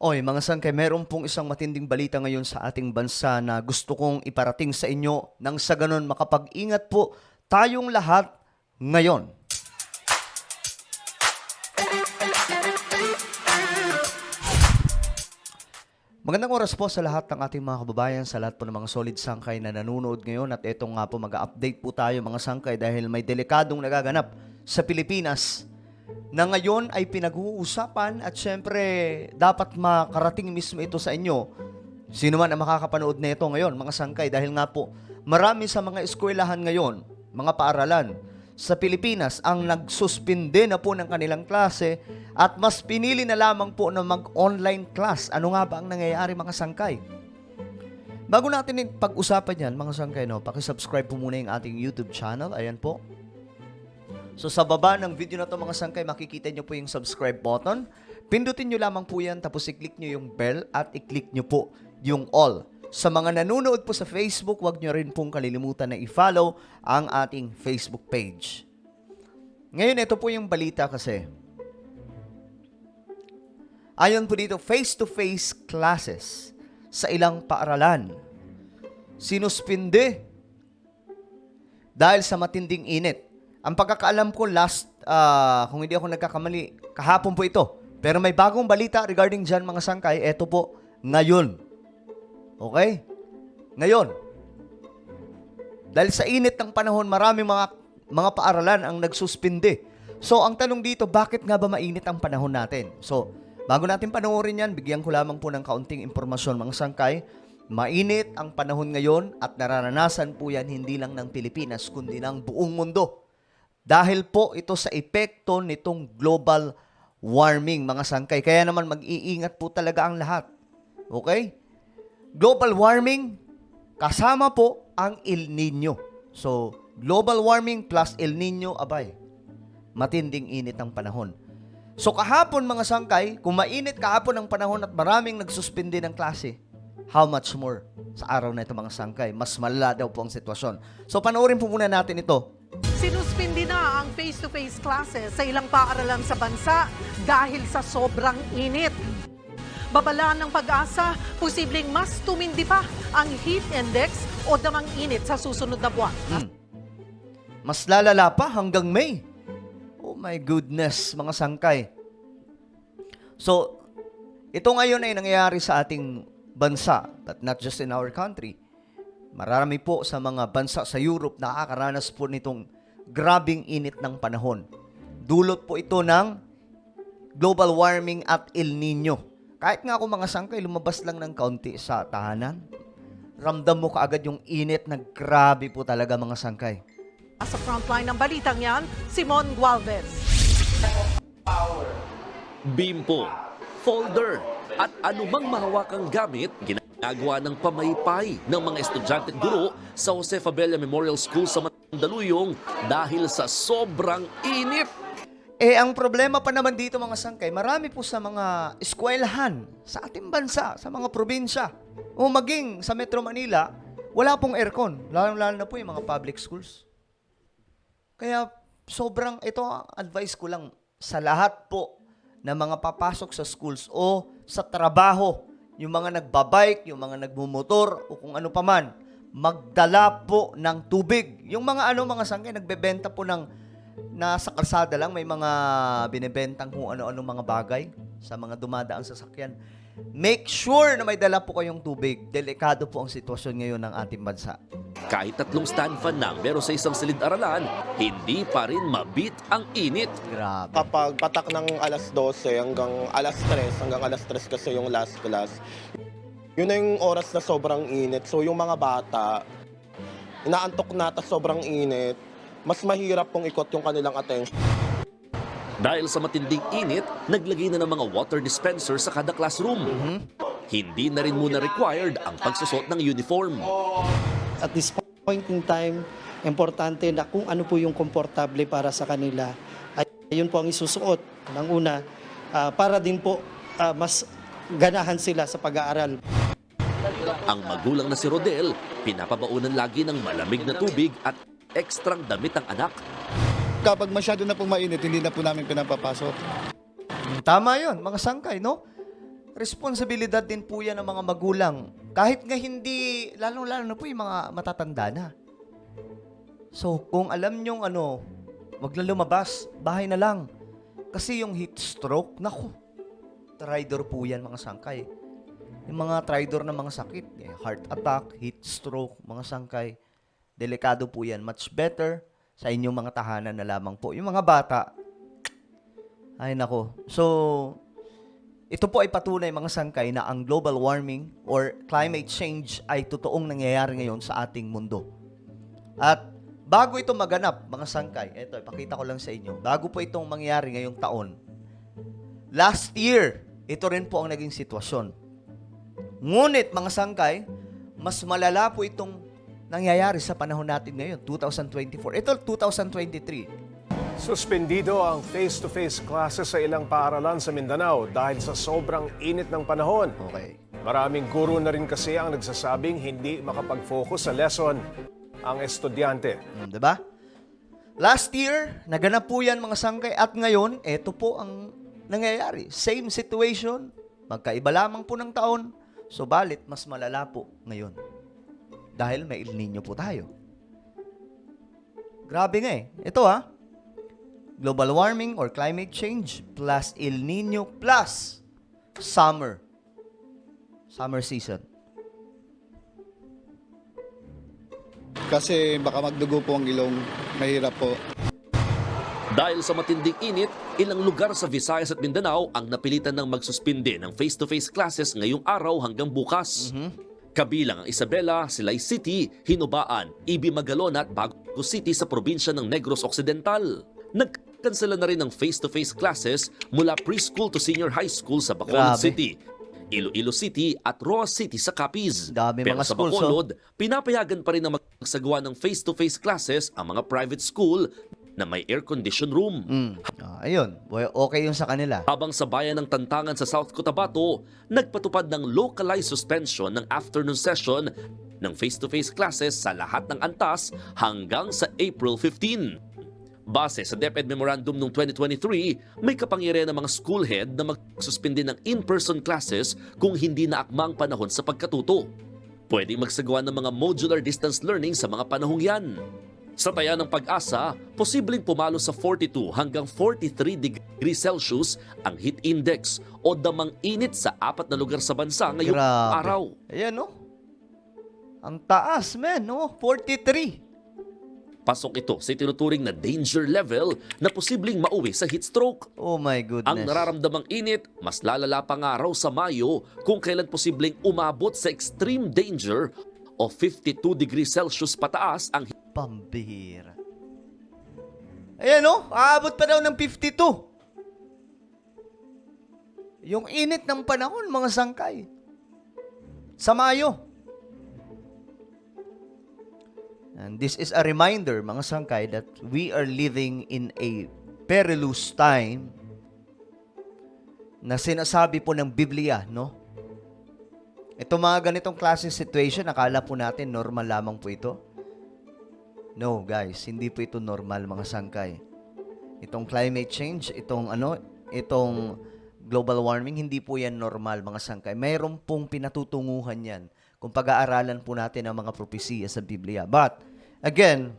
Oy, mga sangkay, meron pong isang matinding balita ngayon sa ating bansa na gusto kong iparating sa inyo nang sa ganun makapag-ingat po tayong lahat ngayon. Magandang oras po sa lahat ng ating mga kababayan, sa lahat po ng mga solid sangkay na nanonood ngayon at eto nga po mag-update po tayo mga sangkay dahil may delikadong nagaganap sa Pilipinas na ngayon ay pinag-uusapan at syempre dapat makarating mismo ito sa inyo. Sino man ang makakapanood na ito ngayon mga sangkay dahil nga po marami sa mga eskwelahan ngayon, mga paaralan sa Pilipinas ang nagsuspinde na po ng kanilang klase at mas pinili na lamang po na mag-online class. Ano nga ba ang nangyayari mga sangkay? Bago natin pag-usapan yan mga sangkay, no, pakisubscribe po muna yung ating YouTube channel. Ayan po. So sa baba ng video na to mga sangkay, makikita nyo po yung subscribe button. Pindutin nyo lamang po yan, tapos i-click nyo yung bell at i-click nyo po yung all. Sa mga nanonood po sa Facebook, huwag nyo rin pong kalilimutan na i-follow ang ating Facebook page. Ngayon, ito po yung balita kasi. Ayon po dito, face-to-face classes sa ilang paaralan. Sinuspinde dahil sa matinding init. Ang pagkakaalam ko kung hindi ako nagkakamali, kahapon po ito. Pero may bagong balita regarding dyan mga sangkay, ito po ngayon. Okay? Ngayon. Dahil sa init ng panahon, maraming mga paaralan ang nagsuspinde. So, ang tanong dito, bakit nga ba mainit ang panahon natin? So, bago natin panoorin yan, bigyan ko lamang po ng kaunting impormasyon mga sangkay. Mainit ang panahon ngayon at nararanasan po yan hindi lang ng Pilipinas, kundi ng buong mundo. Dahil po ito sa epekto nitong global warming mga sangkay. Kaya naman mag-iingat po talaga ang lahat. Okay? Global warming, kasama po ang El Nino. So, global warming plus El Nino, abay, matinding init ang panahon. So, kahapon mga sangkay, kung mainit kahapon ang panahon at maraming nagsuspindi ng klase, how much more sa araw na ito mga sangkay? Mas malala daw po ang sitwasyon. So, panoorin po muna natin ito. Sinuspindi na ang face-to-face classes sa ilang paaralan sa bansa dahil sa sobrang init. Babala ng Pag-asa, posibleng mas tumindi pa ang heat index o damang init sa susunod na buwan. Mas lalala pa hanggang May. Oh my goodness, mga sangkay. So, ito ngayon ay nangyayari sa ating bansa, but not just in our country. Marami po sa mga bansa sa Europe nakakaranas po nitong grabing init ng panahon. Dulot po ito ng global warming at El Nino. Kahit nga ako mga sangkay, lumabas lang ng kaunti sa tahanan, ramdam mo kaagad yung init na grabe po talaga mga sangkay. Sa frontline ng balitang yan, Simon Gualvez. Bimpo, folder, at anumang mahawakang gamit ginagawa ng pamaypay ng mga estudyante at guro sa Jose Fabella Memorial School sa Mandaluyong dahil sa sobrang init. Ang problema pa naman dito mga sangkay, marami po sa mga eskwelahan sa ating bansa, sa mga probinsya, o maging sa Metro Manila, wala pong aircon, lalo-lalo na po yung mga public schools. Kaya sobrang, ito ang advice ko lang sa lahat po na mga papasok sa schools o sa trabaho, yung mga nagbabike, yung mga nagmumotor, o kung ano paman, magdala po ng tubig. Yung mga mga sangkay, nagbebenta po ng nasa kalsada lang, may mga binibentang kung ano-ano mga bagay sa mga dumadaang sasakyan. Make sure na may dala po kayong tubig. Delikado po ang sitwasyon ngayon ng ating bansa. Kahit 3 stand fan na meron sa isang silid-aralan, hindi pa rin mabit ang init. Grabe. Kapag patak ng alas 12 hanggang alas 3, hanggang alas 3 kasi yung last class, yun na yung oras na sobrang init. So yung mga bata, inaantok na tas sobrang init, mas mahirap pong ikot yung kanilang attention. Dahil sa matinding init, naglagay na ng mga water dispenser sa kada classroom. Hindi na rin muna required ang pagsusot ng uniform. At this point in time, importante na kung ano po yung komportable para sa kanila, ay yun po ang isusuot ng una para din po mas ganahan sila sa pag-aaral. Ang magulang na si Rodel, pinapabaunan lagi ng malamig na tubig at ekstrang damit ang anak. Kapag masyado na pong mainit, hindi na po namin pinapapasok. Tama yun, mga sangkay, no? responsibilidad din po yan ng mga magulang. Kahit nga hindi, lalong-lalo na po yung mga matatanda na. So, kung alam nyong wag na lumabas, bahay na lang. Kasi yung heat stroke, naku, tridor po yan mga sangkay. Yung mga tridor na mga sakit, heart attack, heat stroke, mga sangkay, delikado po yan. Much better sa inyong mga tahanan na lamang po. Yung mga bata, ay nako. So, ito po ay patunay mga sangkay na ang global warming or climate change ay totoong nangyayari ngayon sa ating mundo. At bago ito maganap, mga sangkay, ito, ipakita ko lang sa inyo, bago po itong mangyayari ngayong taon, last year, ito rin po ang naging sitwasyon. Ngunit, mga sangkay, mas malala po itong nangyayari sa panahon natin ngayon, 2024. Ito, 2023. Suspendido ang face-to-face classes sa ilang paaralan sa Mindanao dahil sa sobrang init ng panahon. Okay. Maraming guro na rin kasi ang nagsasabing hindi makapag-focus sa lesson ang estudyante. Diba? Last year, naganap po yan mga sangkay at ngayon, ito po ang nangyayari. Same situation, magkaiba lamang po ng taon, subalit mas malala po ngayon. Dahil may El Nino po tayo. Grabe nga eh. Ito global warming or climate change plus El Nino plus summer season. Kasi baka magdugo po ang ilong, mahirap po. Dahil sa matinding init, ilang lugar sa Visayas at Mindanao ang napilitan ng magsuspinde ng face-to-face classes ngayong araw hanggang bukas. Kabilang ang Isabela, Silay City, Hinubaan, Ibi Magalona at Bago City sa probinsya ng Negros Occidental. Nagkansela na rin ng face-to-face classes mula preschool to senior high school sa Bacolod Grabe. City, Iloilo City at Roa City sa Capiz. Dami Pero mga sa schools, Bacolod, pinapayagan pa rin na magsagawa ng face-to-face classes ang mga private school na may air-conditioned room. Ayun, okay yun sa kanila. Habang sa bayan ng Tantangan sa South Cotabato, nagpatupad ng localized suspension ng afternoon session ng face-to-face classes sa lahat ng antas hanggang sa April 15. Base sa DepEd Memorandum noong 2023, may kapangyarihan ng mga school head na magsuspindi ng in-person classes kung hindi na akmang panahon sa pagkatuto. Pwedeng magsagawa ng mga modular distance learning sa mga panahong yan. Sa taya ng Pag-asa, posibleng pumalo sa 42 hanggang 43 degrees Celsius ang heat index o damang init sa 4 na lugar sa bansa ngayong Grabe. araw. Ayan, ang taas, 43. Pasok ito sa tinuturing na danger level na posibleng mauwi sa heat stroke. Oh my goodness. Ang nararamdamang init, mas lalala pa nga raw sa Mayo kung kailan posibleng umabot sa extreme danger o 52 degrees Celsius pataas ang Pambihira. Ayan aabot pa daw ng 52. Yung init ng panahon, mga sangkay. Sa Mayo. And this is a reminder, mga sangkay, that we are living in a perilous time na sinasabi po ng Biblia, Ito mga ganitong klase situation, akala po natin normal lamang po ito. No, guys, hindi po ito normal, mga sangkay. Itong climate change, itong global warming, hindi po yan normal, mga sangkay. Mayroon pong pinatutunguhan yan kung pag-aaralan po natin ang mga propesiya sa Biblia. But, again,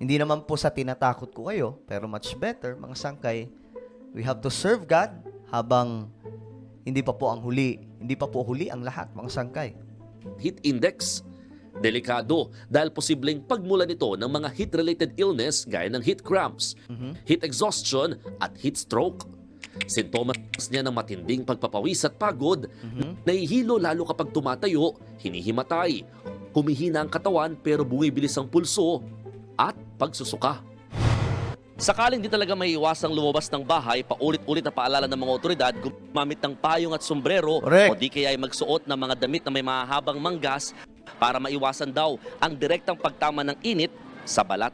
hindi naman po sa tinatakot ko kayo, pero much better, mga sangkay, we have to serve God habang hindi pa po huli ang lahat, mga sangkay. heat index. Delikado dahil posibleng pagmulan ito ng mga heat-related illness gaya ng heat cramps, heat exhaustion at heat stroke. Sintomas niya ng matinding pagpapawis at pagod, nahihilo lalo kapag tumatayo, hinihimatay, humihina ang katawan pero bumibilis ang pulso at pagsusuka. Sakaling di talaga may iwasang lumabas ng bahay, paulit-ulit na paalala ng mga otoridad gumamit ng payong at sombrero Correct. o di kaya ay magsuot ng mga damit na may mahabang manggas para maiwasan daw ang direktang pagtama ng init sa balat.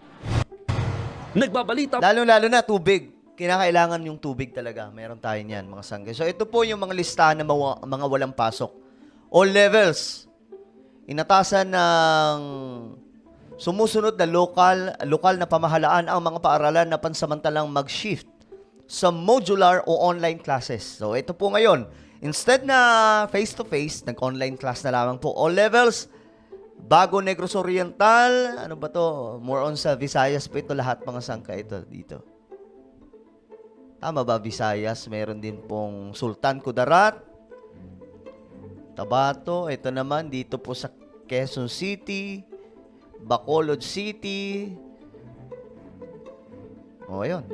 Nagbabalita Lalo-lalo na tubig. Kinakailangan yung tubig talaga. Meron tayo niyan, mga sangkay. So, ito po yung mga listahan ng mga walang pasok. All levels. Inatasan ng sumusunod na lokal na pamahalaan ang mga paaralan na pansamantalang mag-shift sa modular o online classes. So, ito po ngayon. Instead na face-to-face, nag-online class na lamang po. All levels, bago Negros Oriental, ano ba to? More on sa Visayas po ito, lahat mga sangka ito dito. Tama ba, Visayas? Meron din pong Sultan Kudarat, Tabato, ito naman dito po sa Quezon City, Bacolod City. O, ayun.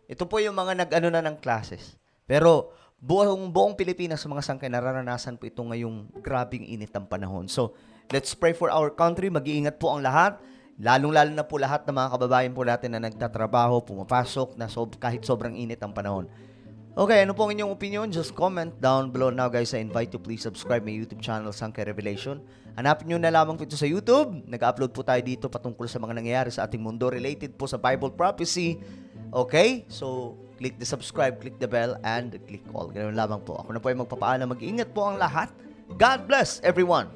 Ito po yung mga nag-ano na ng classes. Pero, buong Pilipinas sa mga sangkay, nararanasan po ito ngayong grabing init ng panahon. So, let's pray for our country. Mag-iingat po ang lahat. Lalong-lalo na po lahat ng mga kababayan po natin na nagtatrabaho, pumapasok, na kahit sobrang init ang panahon. Okay, ano po ang inyong opinion? Just comment down below now, guys. I invite you please subscribe my YouTube channel, Sangkay Revelation. Hanapin nyo na lamang po ito sa YouTube. Nag-upload po tayo dito patungkol sa mga nangyayari sa ating mundo related po sa Bible prophecy. Okay? So, click the subscribe, click the bell, and click all. Ganun lamang po. Ako na po ay magpapaalam. Mag-ingat po ang lahat. God bless everyone.